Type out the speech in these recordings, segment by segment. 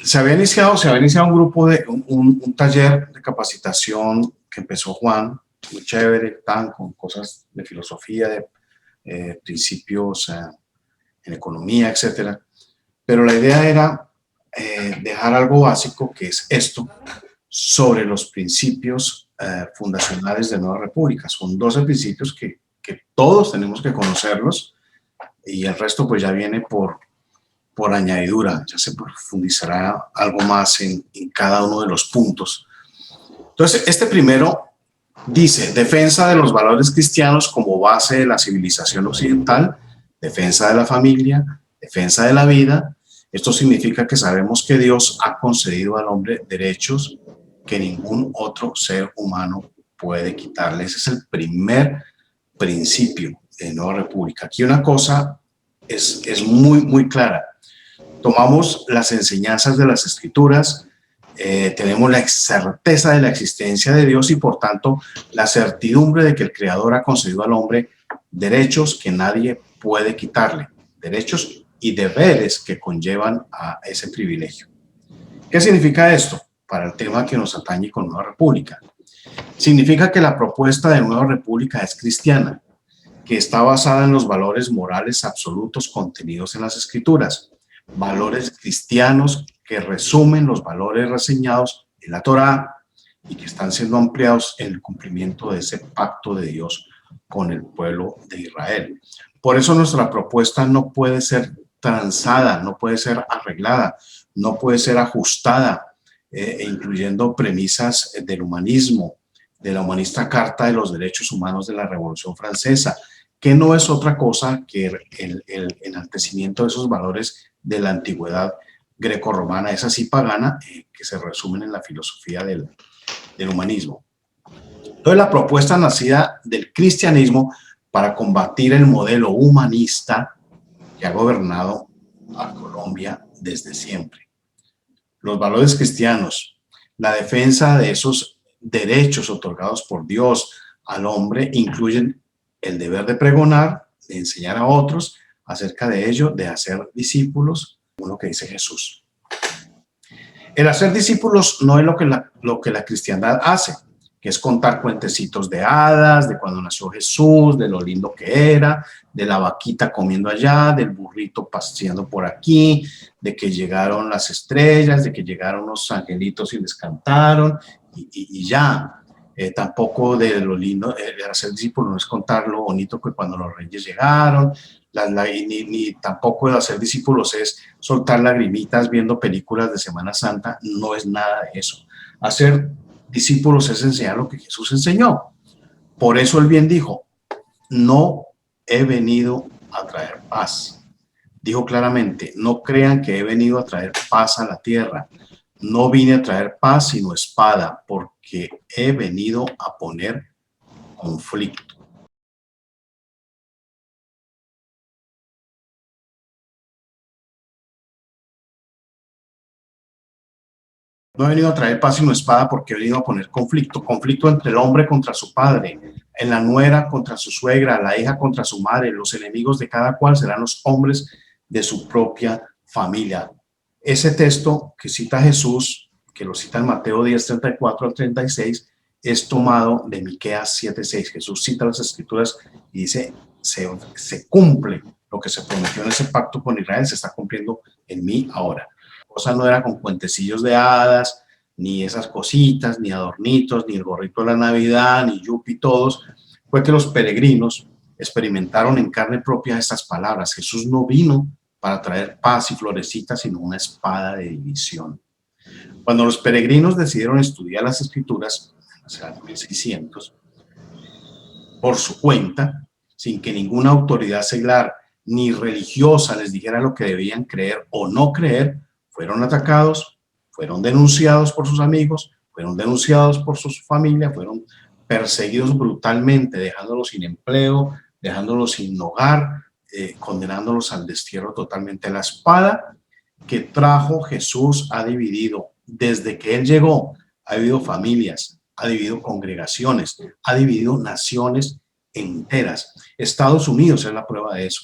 se había iniciado un grupo un taller de capacitación que empezó Juan, muy chévere, con cosas de filosofía, de principios en economía, etcétera. Pero la idea era dejar algo básico, que es esto, sobre los principios fundacionales de Nueva República. Son 12 principios que todos tenemos que conocerlos, y el resto pues ya viene por añadidura, ya se profundizará algo más en cada uno de los puntos. Entonces, este primero dice: defensa de los valores cristianos como base de la civilización occidental, defensa de la familia, defensa de la vida. Esto significa que sabemos que Dios ha concedido al hombre derechos que ningún otro ser humano puede quitarle. Ese es el primer principio de Nueva República. Aquí una cosa es muy, muy clara. Tomamos las enseñanzas de las Escrituras, tenemos la certeza de la existencia de Dios y por tanto la certidumbre de que el Creador ha concedido al hombre derechos que nadie puede quitarle, derechos y deberes que conllevan a ese privilegio. ¿Qué significa esto para el tema que nos atañe con Nueva República? Significa que la propuesta de Nueva República es cristiana, que está basada en los valores morales absolutos contenidos en las Escrituras, valores cristianos que resumen los valores reseñados en la Torá y que están siendo ampliados en el cumplimiento de ese pacto de Dios con el pueblo de Israel. Por eso nuestra propuesta no puede ser transada, no puede ser arreglada, no puede ser ajustada, incluyendo premisas del humanismo, de la humanista Carta de los Derechos Humanos de la Revolución Francesa, que no es otra cosa que el enaltecimiento de esos valores de la antigüedad grecorromana, esa sí pagana, que se resumen en la filosofía del humanismo. Entonces, la propuesta nacida del cristianismo para combatir el modelo humanista que ha gobernado a Colombia desde siempre. Los valores cristianos, la defensa de esos derechos otorgados por Dios al hombre, incluyen el deber de pregonar, de enseñar a otros acerca de ello, de hacer discípulos, como lo que dice Jesús. El hacer discípulos no es lo que la cristiandad hace, que es contar cuentecitos de hadas, de cuando nació Jesús, de lo lindo que era, de la vaquita comiendo allá, del burrito paseando por aquí, de que llegaron las estrellas, de que llegaron los angelitos y les cantaron, y ya. Tampoco de lo lindo, hacer discípulos no es contar lo bonito que cuando los reyes llegaron, ni tampoco de hacer discípulos es soltar lagrimitas viendo películas de Semana Santa, no es nada de eso. Hacer discípulos es enseñar lo que Jesús enseñó. Por eso él bien dijo: no he venido a traer paz. Dijo claramente: no crean que he venido a traer paz a la tierra. No vine a traer paz sino espada, porque he venido a poner conflicto. No he venido a traer paz sino espada, porque he venido a poner conflicto. Conflicto entre el hombre contra su padre, en la nuera contra su suegra, la hija contra su madre. Los enemigos de cada cual serán los hombres de su propia familia. Ese texto que cita Jesús, que lo cita en Mateo 10, 34 al 36, es tomado de Miqueas 7, 6. Jesús cita las Escrituras y dice: se cumple lo que se prometió en ese pacto con Israel, se está cumpliendo en mí ahora. Cosa no era con cuentecillos de hadas, ni esas cositas, ni adornitos, ni el gorrito de la Navidad, ni Yupi, todos. Fue que los peregrinos experimentaron en carne propia estas palabras. Jesús no vino para traer paz y florecitas, sino una espada de división. Cuando los peregrinos decidieron estudiar las Escrituras, hacia el 1600, por su cuenta, sin que ninguna autoridad seglar ni religiosa les dijera lo que debían creer o no creer, fueron atacados, fueron denunciados por sus amigos, fueron denunciados por su familia, fueron perseguidos brutalmente, dejándolos sin empleo, dejándolos sin hogar, condenándolos al destierro totalmente. La espada que trajo Jesús ha dividido. Desde que Él llegó, ha dividido familias, ha dividido congregaciones, ha dividido naciones enteras. Estados Unidos es la prueba de eso.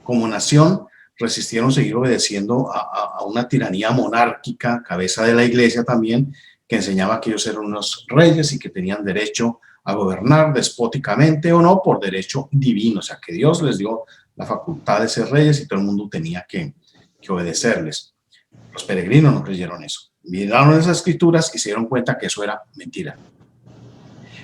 Como nación, resistieron seguir obedeciendo a una tiranía monárquica, cabeza de la iglesia también, que enseñaba que ellos eran unos reyes y que tenían derecho a gobernar despóticamente o no por derecho divino, o sea, que Dios les dio la facultad de ser reyes y todo el mundo tenía que obedecerles. Los peregrinos no creyeron eso. Miraron esas escrituras y se dieron cuenta que eso era mentira.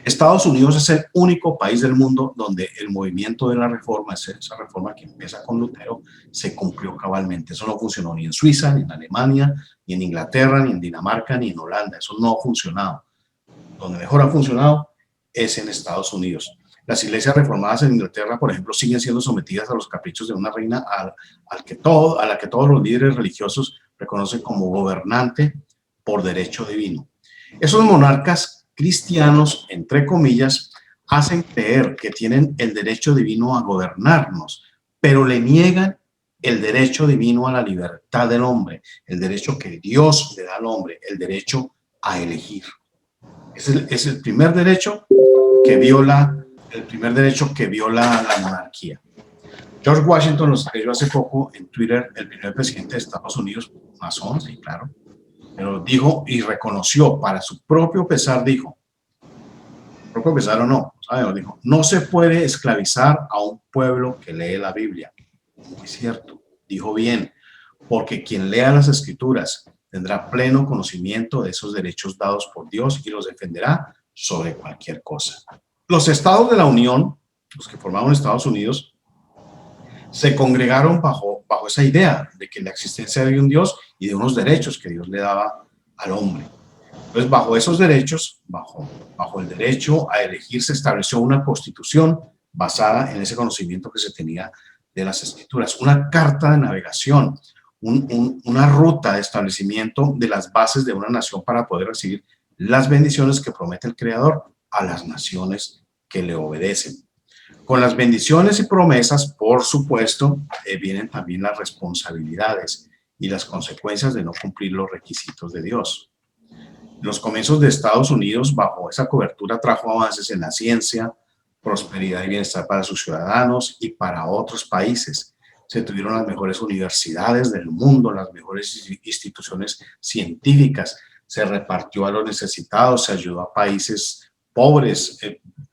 Estados Unidos es el único país del mundo donde el movimiento de la reforma, esa reforma que empieza con Lutero, se cumplió cabalmente. Eso no funcionó ni en Suiza, ni en Alemania, ni en Inglaterra, ni en Dinamarca, ni en Holanda. Eso no ha funcionado. Donde mejor ha funcionado es en Estados Unidos. Las iglesias reformadas en Inglaterra, por ejemplo, siguen siendo sometidas a los caprichos de una reina a la que todos los líderes religiosos reconocen como gobernante por derecho divino. Esos monarcas cristianos, entre comillas, hacen creer que tienen el derecho divino a gobernarnos, pero le niegan el derecho divino a la libertad del hombre, el derecho que Dios le da al hombre, el derecho a elegir. Es el primer derecho que viola la monarquía. George Washington lo escribió hace poco en Twitter, el primer presidente de Estados Unidos, masón, sí, claro, pero dijo y reconoció para su propio pesar, dijo, propio pesar o no, ¿sabes? Dijo, no se puede esclavizar a un pueblo que lee la Biblia. Muy cierto, dijo bien, porque quien lea las escrituras tendrá pleno conocimiento de esos derechos dados por Dios y los defenderá sobre cualquier cosa. Los estados de la Unión, los que formaron Estados Unidos, se congregaron bajo esa idea de que la existencia de un Dios y de unos derechos que Dios le daba al hombre. Entonces, bajo esos derechos, bajo el derecho a elegir, se estableció una constitución basada en ese conocimiento que se tenía de las escrituras, una carta de navegación, una ruta de establecimiento de las bases de una nación para poder recibir las bendiciones que promete el Creador a las naciones que le obedecen. Con las bendiciones y promesas, por supuesto, vienen también las responsabilidades y las consecuencias de no cumplir los requisitos de Dios. Los comienzos de Estados Unidos, bajo esa cobertura, trajo avances en la ciencia, prosperidad y bienestar para sus ciudadanos y para otros países. Se tuvieron las mejores universidades del mundo, las mejores instituciones científicas, se repartió a los necesitados, se ayudó a países pobres,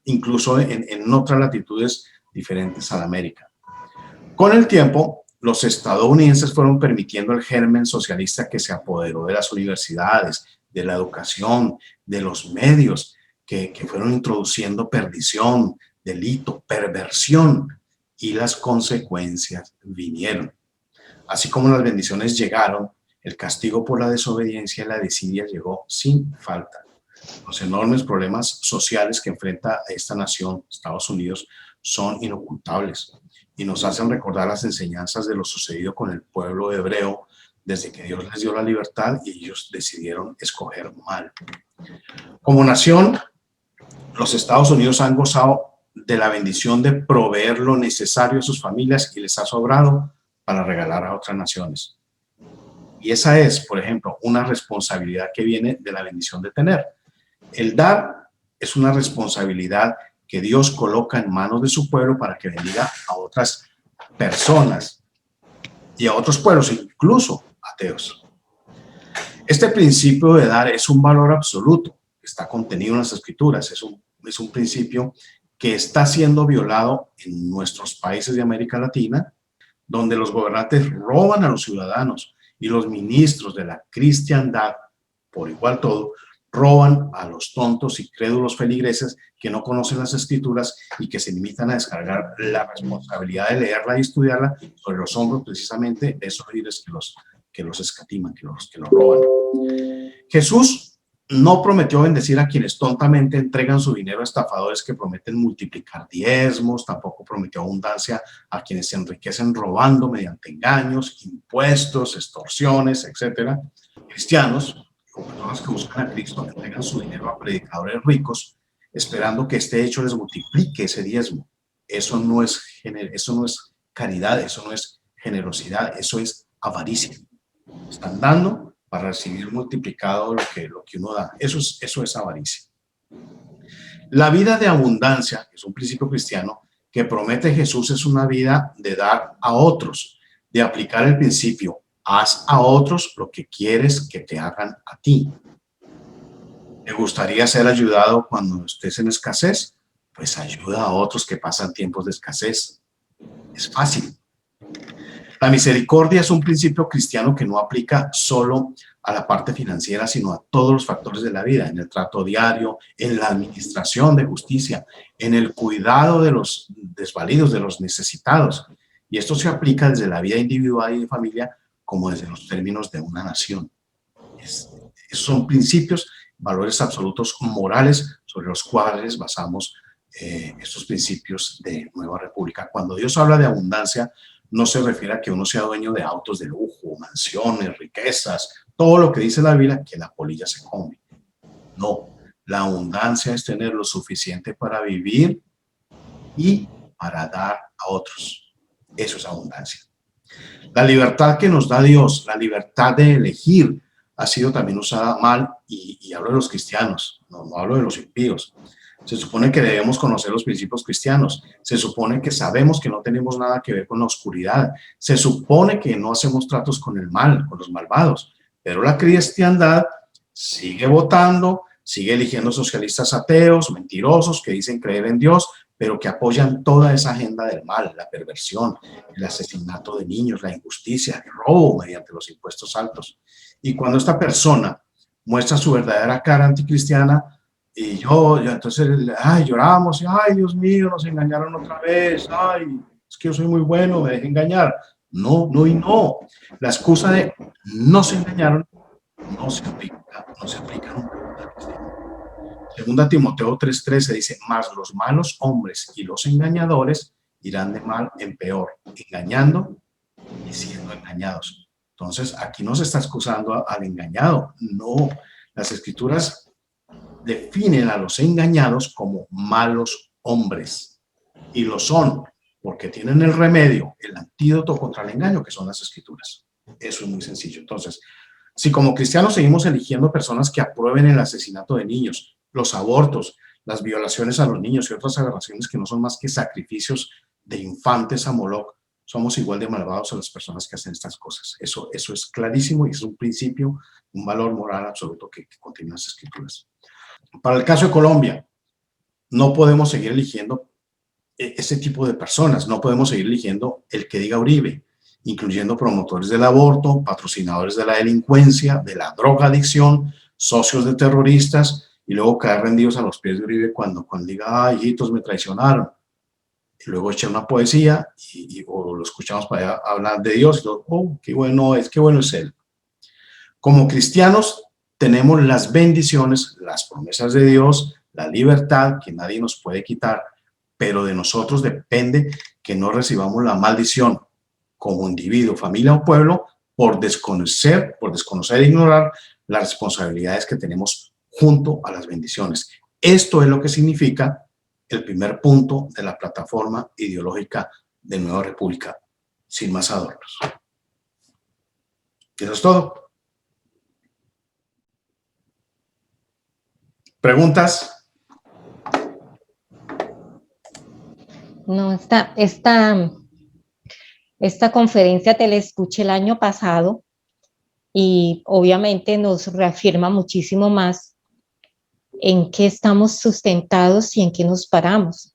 incluso en otras latitudes diferentes a la América. Con el tiempo, los estadounidenses fueron permitiendo el germen socialista que se apoderó de las universidades, de la educación, de los medios, que fueron introduciendo perdición, delito, perversión, y las consecuencias vinieron. Así como las bendiciones llegaron, el castigo por la desobediencia y la desidia llegó sin falta. Los enormes problemas sociales que enfrenta esta nación, Estados Unidos, son inocultables y nos hacen recordar las enseñanzas de lo sucedido con el pueblo hebreo desde que Dios les dio la libertad y ellos decidieron escoger mal. Como nación, los Estados Unidos han gozado de la bendición de proveer lo necesario a sus familias y les ha sobrado para regalar a otras naciones. Y esa es, por ejemplo, una responsabilidad que viene de la bendición de tener. El dar es una responsabilidad que Dios coloca en manos de su pueblo para que bendiga a otras personas y a otros pueblos, incluso ateos. Este principio de dar es un valor absoluto, está contenido en las escrituras, es un principio que está siendo violado en nuestros países de América Latina, donde los gobernantes roban a los ciudadanos y los ministros de la cristiandad, por igual todo, roban a los tontos y crédulos feligreses que no conocen las escrituras y que se limitan a descargar la responsabilidad de leerla y estudiarla sobre los hombros precisamente de esos líderes que los escatiman, que los roban. Jesús no prometió bendecir a quienes tontamente entregan su dinero a estafadores que prometen multiplicar diezmos, tampoco prometió abundancia a quienes se enriquecen robando mediante engaños, impuestos, extorsiones, etc. Cristianos o personas que buscan a Cristo entregan su dinero a predicadores ricos esperando que este hecho les multiplique ese diezmo. Eso no es caridad, eso no es generosidad, eso es avaricia. Están dando para recibir multiplicado lo que uno da. Eso es avaricia. La vida de abundancia, que es un principio cristiano, que promete Jesús, es una vida de dar a otros, de aplicar el principio, haz a otros lo que quieres que te hagan a ti. ¿Te gustaría ser ayudado cuando estés en escasez? Pues ayuda a otros que pasan tiempos de escasez. Es fácil. La misericordia es un principio cristiano que no aplica solo a la parte financiera, sino a todos los factores de la vida, en el trato diario, en la administración de justicia, en el cuidado de los desvalidos, de los necesitados. Y esto se aplica desde la vida individual y de familia como desde los términos de una nación. Son principios, valores absolutos morales sobre los cuales basamos estos principios de Nueva República. Cuando Dios habla de abundancia, no se refiere a que uno sea dueño de autos de lujo, mansiones, riquezas, todo lo que dice la Biblia, que la polilla se come. No, la abundancia es tener lo suficiente para vivir y para dar a otros. Eso es abundancia. La libertad que nos da Dios, la libertad de elegir, ha sido también usada mal, y hablo de los cristianos, no hablo de los impíos. Se supone que debemos conocer los principios cristianos. Se supone que sabemos que no tenemos nada que ver con la oscuridad. Se supone que no hacemos tratos con el mal, con los malvados. Pero la cristiandad sigue votando, sigue eligiendo socialistas ateos, mentirosos, que dicen creer en Dios, pero que apoyan toda esa agenda del mal, la perversión, el asesinato de niños, la injusticia, el robo mediante los impuestos altos. Y cuando esta persona muestra su verdadera cara anticristiana, y yo entonces, ay, lloramos, y ay, Dios mío, nos engañaron otra vez, ay, es que yo soy muy bueno, me dejé engañar. No, no y no. La excusa de no se engañaron no se aplica nunca. Segunda Timoteo 3:13 dice, mas los malos hombres y los engañadores irán de mal en peor, engañando y siendo engañados. Entonces, aquí no se está excusando al engañado, no. Las escrituras definen a los engañados como malos hombres, y lo son porque tienen el remedio, el antídoto contra el engaño, que son las escrituras. Eso es muy sencillo. Entonces, si como cristianos seguimos eligiendo personas que aprueben el asesinato de niños, los abortos, las violaciones a los niños y otras aberraciones que no son más que sacrificios de infantes a Moloch, somos igual de malvados a las personas que hacen estas cosas. Eso es clarísimo y es un principio, un valor moral absoluto que contienen las escrituras. Para el caso de Colombia, no podemos seguir eligiendo ese tipo de personas, no podemos seguir eligiendo el que diga Uribe, incluyendo promotores del aborto, patrocinadores de la delincuencia, de la drogadicción, socios de terroristas, y luego caer rendidos a los pies de Uribe cuando diga, ay, hijitos, me traicionaron. Y luego echa una poesía o lo escuchamos para hablar de Dios y todo, oh, qué bueno es él. Como cristianos tenemos las bendiciones, las promesas de Dios, la libertad que nadie nos puede quitar, pero de nosotros depende que no recibamos la maldición como individuo, familia o pueblo por desconocer e ignorar las responsabilidades que tenemos junto a las bendiciones. Esto es lo que significa el primer punto de la plataforma ideológica de Nueva República, sin más adornos. Eso es todo. ¿Preguntas? No, esta conferencia te la escuché el año pasado y obviamente nos reafirma muchísimo más en qué estamos sustentados y en qué nos paramos.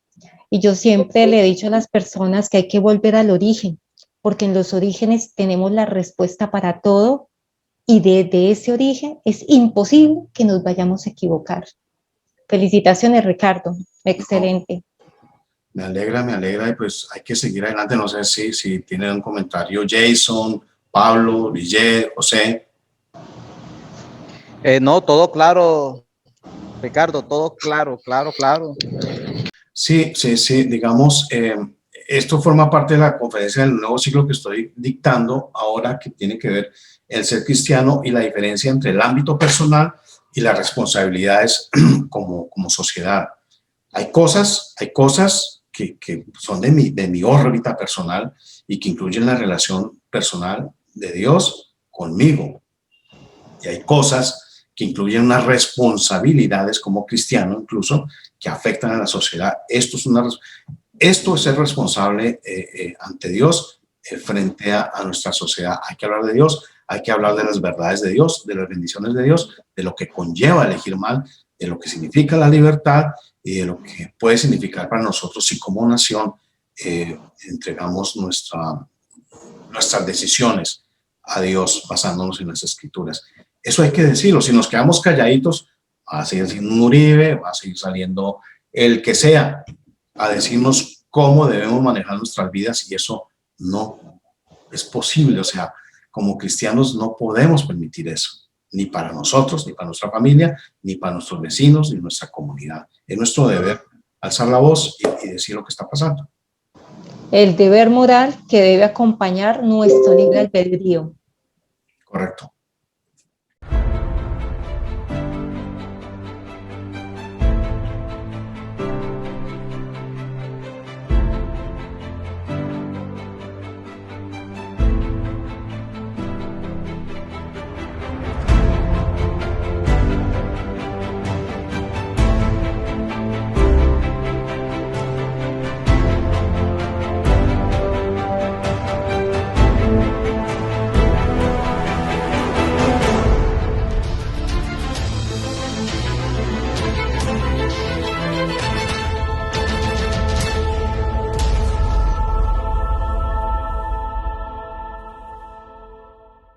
Y yo siempre le he dicho a las personas que hay que volver al origen, porque en los orígenes tenemos la respuesta para todo y desde ese origen es imposible que nos vayamos a equivocar. Felicitaciones, Ricardo. Excelente. Me alegra y pues hay que seguir adelante. No sé si tienen un comentario Jason, Pablo, Villet, José. No, todo claro, Ricardo, todo claro. Sí, digamos, esto forma parte de la conferencia del nuevo ciclo que estoy dictando ahora, que tiene que ver el ser cristiano y la diferencia entre el ámbito personal y las responsabilidades como sociedad. Hay cosas que son de mi órbita personal y que incluyen la relación personal de Dios conmigo. Y hay cosas que incluyen unas responsabilidades como cristiano incluso que afectan a la sociedad. Esto es ser responsable ante Dios frente a nuestra sociedad. Hay que hablar de Dios, hay que hablar de las verdades de Dios, de las bendiciones de Dios, de lo que conlleva elegir mal, de lo que significa la libertad y de lo que puede significar para nosotros si como nación entregamos nuestras decisiones a Dios basándonos en las Escrituras. Eso hay que decirlo. Si nos quedamos calladitos, va a seguir siendo un Uribe, va a seguir saliendo el que sea a decirnos cómo debemos manejar nuestras vidas, y eso no es posible. O sea, como cristianos no podemos permitir eso, ni para nosotros, ni para nuestra familia, ni para nuestros vecinos, ni nuestra comunidad. Es nuestro deber alzar la voz y decir lo que está pasando. El deber moral que debe acompañar nuestro libre albedrío. Correcto.